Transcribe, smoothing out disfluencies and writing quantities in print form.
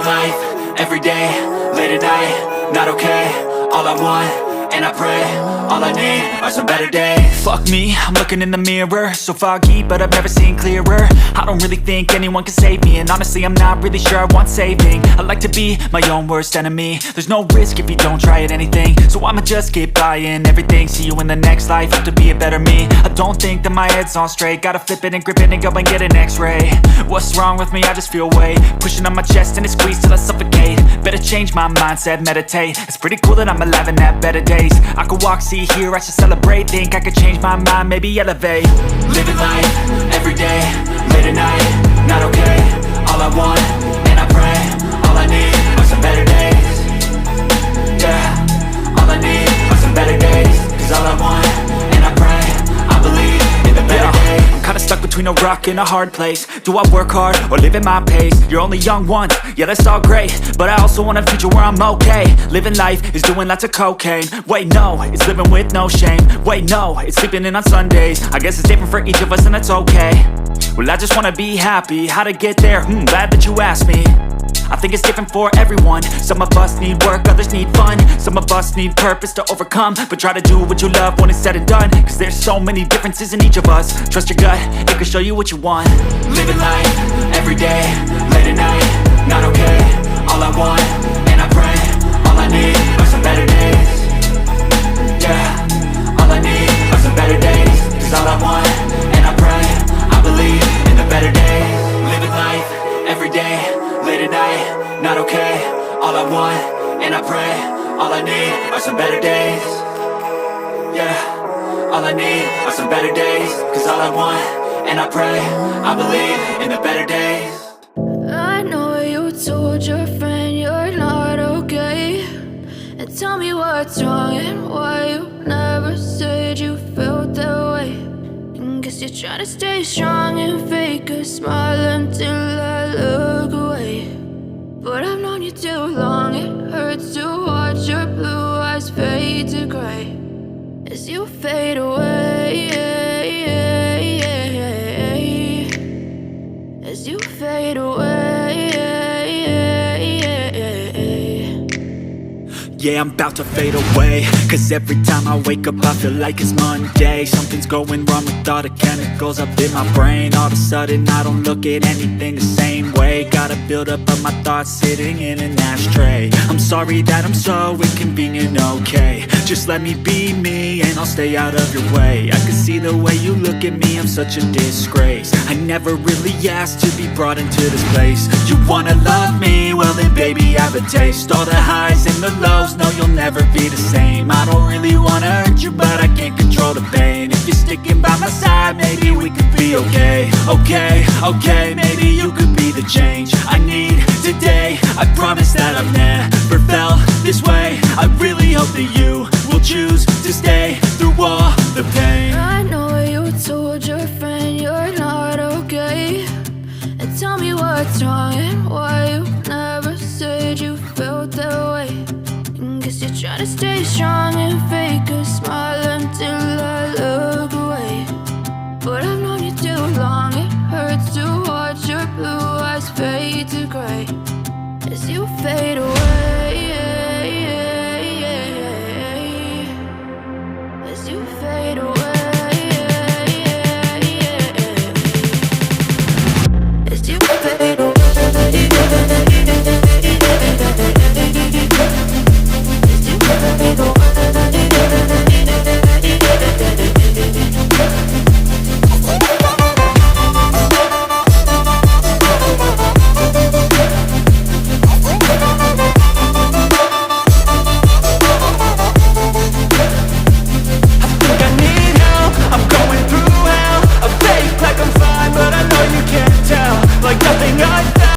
life, everyday, late at night, not okay. All I want, and I pray, all I need are some better days. Fuck me, I'm looking in the mirror, so foggy, but I've never seen clearer. I don't really think anyone can save me, and honestly I'm not really sure I want saving. I like to be my own worst enemy. There's no risk if you don't try at anything, so I'ma just keep buying everything. See you in the next life, have to be a better me. I don't think that my head's on straight, gotta flip it and grip it and go and get an x-ray. What's wrong with me? I just feel weight pushing on my chest and it squeezes till I suffocate. Better change my mindset, meditate. It's pretty cool that I'm alive and have better days. I could walk, see, hear, I should celebrate. Think I could change my mind, maybe elevate. Living life, everyday, late at night, not okay. All I want, and I pray, all I need are some better days. Yeah, all I need are some better days. Cause all I want, and I pray, I believe in the better days. I'm kinda stuck between a rock and a hard place. Do I work hard or live at my pace? You're only young once, yeah that's all great, but I also want a future where I'm okay. Living life is doing lots of cocaine. Wait no, it's living with no shame. Wait no, it's sleeping in on Sundays. I guess it's different for each of us and that's okay. Well I just wanna be happy, how to get there? Glad that you asked me. I think it's different for everyone. Some of us need work, others need fun. Some of us need purpose to overcome. But try to do what you love when it's said and done, cause there's so many differences in each of us. Trust your gut, it can show you what you want. Living life, everyday, late at night, not okay. All I want, and I pray, all I need are some better days. Yeah, all I need are some better days. Cause all I want, and I pray, I believe in the better days. Living life, everyday, late at night, not okay. All I want, and I pray, all I need are some better days. Yeah, all I need are some better days. Cause all I want, and I pray, I believe in the better days. I know you told your friend you're not okay, and tell me what's wrong and why you never said you felt that way. And guess you're trying to stay strong and fake a smile until I look away. But I've known you too long, it hurts to watch your blue eyes fade to gray as you fade away, as you fade away. Yeah, I'm about to fade away, cause every time I wake up I feel like it's Monday. Something's going wrong with all the chemicals up in my brain. All of a sudden I don't look at anything the same way. Got a buildup of my thoughts sitting in an ashtray. I'm sorry that I'm so inconvenient, okay. Just let me be me and I'll stay out of your way. I can see the way you look at me, I'm such a disgrace. I never really asked to be brought into this place. You wanna love me? Well then baby I have a taste. All the highs and the lows, no you'll never be the same. I don't really wanna hurt you but I can't control the pain. If you're sticking by my side maybe we could be okay. Okay, maybe you could be the change I need today. I promise that I've never felt this way. I really hope that you will choose to stay through all the pain. I know you told your friend you're not okay, and tell me what's wrong and why you never said you felt that way. And guess you're trying to stay strong and fake a smile until I look away. But I've known you too long, it hurts to watch your blue eyes fade to gray as you fade away, as you fade away.